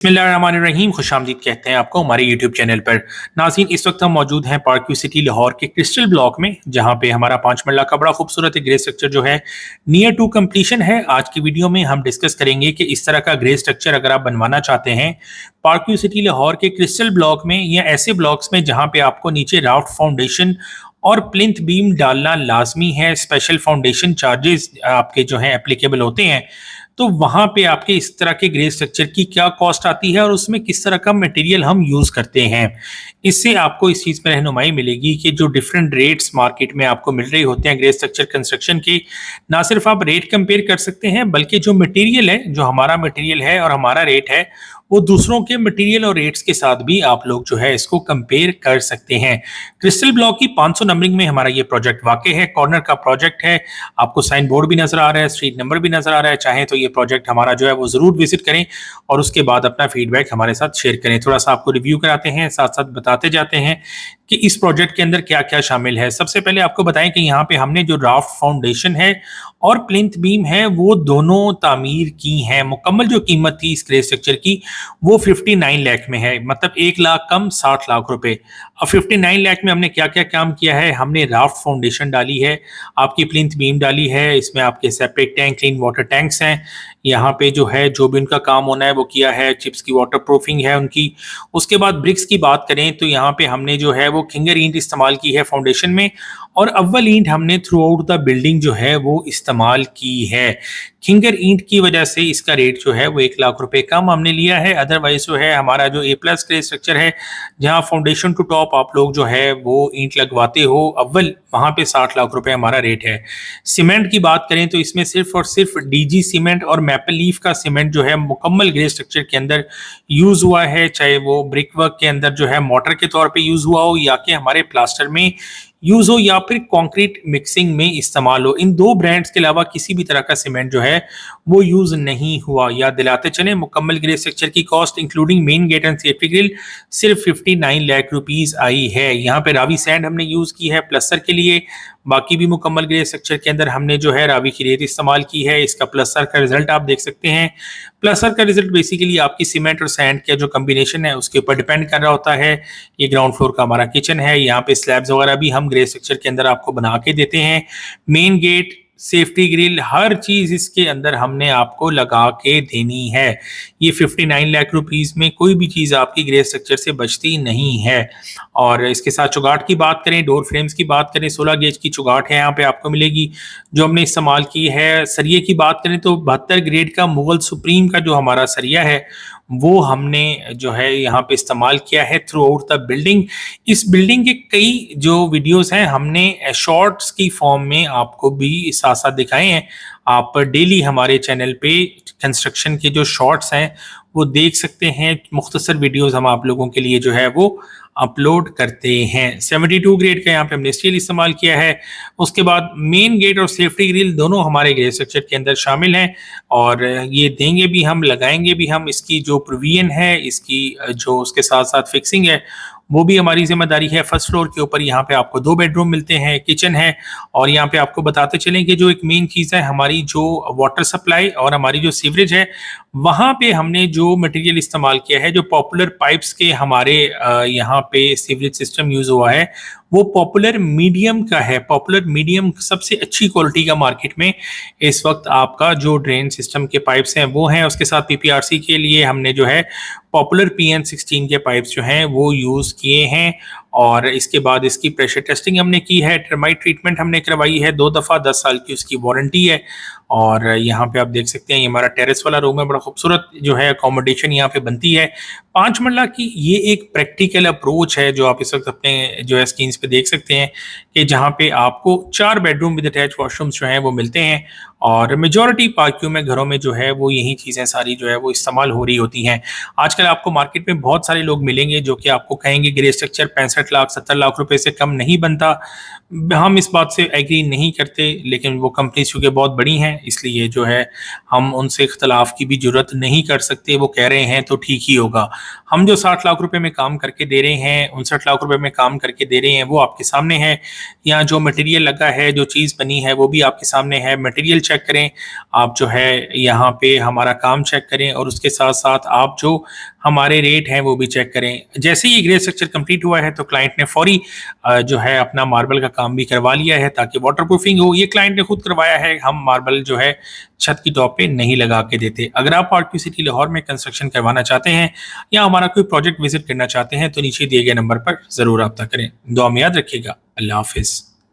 बिस्मिल्लाहिर्रहमानिर्रहीम खुशामदीद कहते हैं आपको हमारे यूट्यूब चैनल पर। नाज़रीन, इस वक्त हम मौजूद हैं पार्क व्यू सिटी लाहौर के क्रिस्टल ब्लॉक में, जहां पे हमारा 5 मरला का बड़ा खूबसूरत ग्रे स्ट्रक्चर जो है नियर टू कंप्लीशन है। आज की वीडियो में हम डिस्कस करेंगे कि इस तरह का ग्रे स्ट्रक्चर अगर आप बनवाना चाहते हैं पार्क व्यू सिटी लाहौर के क्रिस्टल ब्लॉक में या ऐसे ब्लॉक्स में जहाँ पे आपको नीचे राफ्ट फाउंडेशन और प्लिंथ बीम डालना लाजमी है, स्पेशल फाउंडेशन चार्जेस आपके जो हैं एप्लीकेबल होते हैं, तो वहाँ पे आपके इस तरह के ग्रे स्ट्रक्चर की क्या कॉस्ट आती है और उसमें किस तरह का मटेरियल हम यूज़ करते हैं। इससे आपको इस चीज़ में रहनुमाई मिलेगी कि जो डिफरेंट रेट्स मार्केट में आपको मिल रहे होते हैं ग्रे स्ट्रक्चर कंस्ट्रक्शन के, ना सिर्फ आप रेट कंपेयर कर सकते हैं बल्कि जो मटेरियल है, जो हमारा मटेरियल है और हमारा रेट है, वो दूसरों के मटेरियल और रेट्स के साथ भी आप लोग जो है इसको कंपेयर कर सकते हैं। क्रिस्टल ब्लॉक की 500 नंबरिंग में हमारा ये प्रोजेक्ट वाकई है, कॉर्नर का प्रोजेक्ट है। आपको साइन बोर्ड भी नजर आ रहा है, स्ट्रीट नंबर भी नजर आ रहा है। चाहें तो ये प्रोजेक्ट हमारा जो है वो जरूर विजिट करें और उसके बाद अपना फीडबैक हमारे साथ शेयर करें। थोड़ा सा आपको रिव्यू कराते हैं, साथ साथ बताते जाते हैं कि इस प्रोजेक्ट के अंदर क्या क्या शामिल है। सबसे पहले आपको बताएं कि यहाँ पे हमने जो राफ्ट फाउंडेशन है और प्लिंथ बीम है वो दोनों तामीर की हैं। मुकम्मल जो कीमत थी इस ग्रे स्ट्रक्चर की वो 59 लाख में है, मतलब 1 लाख कम 60 लाख रुपए। अब 59 लाख में हमने क्या क्या काम किया है, हमने राफ्ट फाउंडेशन डाली है, आपकी प्लिंथ बीम डाली है, इसमें आपके separate tank, clean water tanks हैं। यहाँ पे जो है जो भी उनका काम होना है वो किया है, चिप्स की वाटर प्रूफिंग है उनकी। उसके बाद ब्रिक्स की बात करें तो यहाँ पे हमने जो है वो खिंगर ईंट इस्तेमाल की है फाउंडेशन में, और अव्वल ईंट हमने थ्रू आउट द बिल्डिंग जो है वो इस्तेमाल की है। खिंगर ईंट की वजह से इसका रेट जो है वो 1 लाख रुपए कम हमने लिया है। अदरवाइज जो है हमारा जो A+ ग्रे स्ट्रक्चर है, जहाँ फाउंडेशन टू टॉप आप लोग जो है वो ईंट लगवाते हो अव्वल, वहाँ पे 60 लाख रुपए हमारा रेट है। सीमेंट की बात करें तो इसमें सिर्फ और सिर्फ DG सीमेंट और मैपल लीफ का सीमेंट जो है मुकम्मल ग्रे स्ट्रक्चर के अंदर यूज हुआ है, चाहे वो ब्रिक वर्क के अंदर जो है मोटर के तौर पे यूज हुआ हो या कि हमारे प्लास्टर में यूज हो या फिर कंक्रीट मिक्सिंग में इस्तेमाल हो। इन दो ब्रांड्स के अलावा किसी भी तरह का सीमेंट जो है वो यूज नहीं हुआ। याद दिलाते चले, मुकम्मल ग्रे स्ट्रक्चर की cost including main gate and safety grill सिर्फ 59 लाख रुपीस आई है। यहाँ पे रावी सैंड हमने यूज की है प्लस्तर के लिए, बाकी भी मुकम्मल ग्रे स्ट्रक्चर के अंदर हमने जो है रावी की रेत इस्तेमाल की है। इसका प्लस्तर का रिजल्ट आप देख सकते हैं। प्लस्तर का रिजल्ट बेसिकली आपकी सीमेंट और सैंड का जो कम्बिनेशन है उसके ऊपर डिपेंड कर रहा होता है। ये ग्राउंड फ्लोर का हमारा किचन है, यहाँ पे स्लैब्स वगैरह भी हम ग्रे स्ट्रक्चर के अंदर आपको बना के देते हैं। मेन गेट, सेफ्टी ग्रिल, हर चीज इसके अंदर हमने आपको लगा के देनी है। ये 59 लाख रुपीस में कोई भी चीज आपकी ग्रे स्ट्रक्चर से बचती नहीं है। और इसके साथ चुगाट की बात करें, डोर फ्रेम्स की बात करें, 16 गेज की चुगाट है यहाँ पे आपको मिलेगी जो हमने इस्तेमाल की है। सरिये की बात करें तो 72 ग्रेड का मुगल सुप्रीम का जो हमारा सरिया है वो हमने जो है यहाँ पे इस्तेमाल किया है थ्रू आउट द बिल्डिंग। इस बिल्डिंग के कई जो वीडियोस हैं हमने शॉर्ट्स की फॉर्म में आपको भी साथ साथ दिखाए हैं। आप डेली हमारे चैनल पे कंस्ट्रक्शन के जो शॉर्ट्स हैं वो देख सकते हैं। मुख्तसर वीडियोस हम आप लोगों के लिए जो है वो अपलोड करते हैं। 72 ग्रेड का यहाँ पे हमने स्टील इस्तेमाल किया है। उसके बाद मेन गेट और सेफ्टी ग्रिल दोनों हमारे ग्रे स्ट्रक्चर के अंदर शामिल हैं और ये देंगे भी हम, लगाएंगे भी हम। इसकी जो प्रोविजन है, इसकी जो उसके साथ साथ फिक्सिंग है वो भी हमारी जिम्मेदारी है। फर्स्ट फ्लोर के ऊपर यहाँ पे आपको 2 बेडरूम मिलते हैं, किचन है, और यहाँ पे आपको बताते चलें कि जो एक मेन चीज़ है हमारी जो वाटर सप्लाई और हमारी जो सीवरेज है, वहाँ पे हमने जो मटेरियल इस्तेमाल किया है, जो पॉपुलर पाइप्स के हमारे यहाँ पे सीवरेज सिस्टम यूज़ हुआ है वो पॉपुलर मीडियम का है। पॉपुलर मीडियम सबसे अच्छी क्वालिटी का मार्केट में इस वक्त आपका जो ड्रेन सिस्टम के पाइप्स हैं वो हैं। उसके साथ PPRC के लिए हमने जो है पॉपुलर PN16 के पाइप्स जो हैं वो यूज़ किए हैं। और इसके बाद इसकी प्रेशर टेस्टिंग हमने की है, टर्माइट ट्रीटमेंट हमने करवाई है 2 दफ़ा, 10 साल की उसकी वारंटी है। और यहाँ पे आप देख सकते हैं ये हमारा टेरेस वाला रूम है, बड़ा खूबसूरत जो है अकोमोडेशन यहाँ पे बनती है। 5 मरला की ये एक प्रैक्टिकल अप्रोच है जो आप इस वक्त अपने जो है स्क्रीन पे देख सकते हैं कि जहाँ पे आपको 4 बेडरूम विद अटैच वॉशरूम्स जो हैं वो मिलते हैं। और मेजॉरिटी पार्कियों में, घरों में जो है वो यही चीज़ें सारी जो है वो इस्तेमाल हो रही होती हैं। आजकल आपको मार्केट में बहुत सारे लोग मिलेंगे जो कि आपको कहेंगे ग्रे स्ट्रक्चर 65 लाख 70 लाख रुपए से कम नहीं बनता। हम इस बात से एग्री नहीं करते, लेकिन वो कंपनी चूँकि बहुत बड़ी हैं इसलिए जो है हम उनसे इख्तलाफ की भी जरूरत नहीं कर सकते। वो कह रहे हैं तो ठीक ही होगा। हम जो 60 लाख रुपए में काम करके दे रहे हैं, 59 लाख रुपए में काम करके दे रहे हैं, वो आपके सामने है। यहाँ जो मटेरियल लगा है, जो चीज़ बनी है, वो भी आपके सामने है। मटेरियल चेक करें, आप जो है यहाँ पे हमारा काम चेक करें और उसके साथ साथ आप जो हमारे रेट हैं वो भी चेक करें। जैसे ही ग्रे स्ट्रक्चर कंप्लीट हुआ है तो क्लाइंट ने फौरी जो है अपना मार्बल का काम भी करवा लिया है ताकि वाटर प्रूफिंग हो। ये क्लाइंट ने खुद करवाया है, हम मार्बल जो है छत की टॉप पे नहीं लगा के देते। अगर आप पार्क सिटी लाहौर में कंस्ट्रक्शन करवाना चाहते हैं या हमारा कोई प्रोजेक्ट विजिट करना चाहते हैं तो नीचे दिए गए नंबर पर ज़रूर रब्ता करें। दुआ में याद रखिएगा। अल्लाह हाफिज़।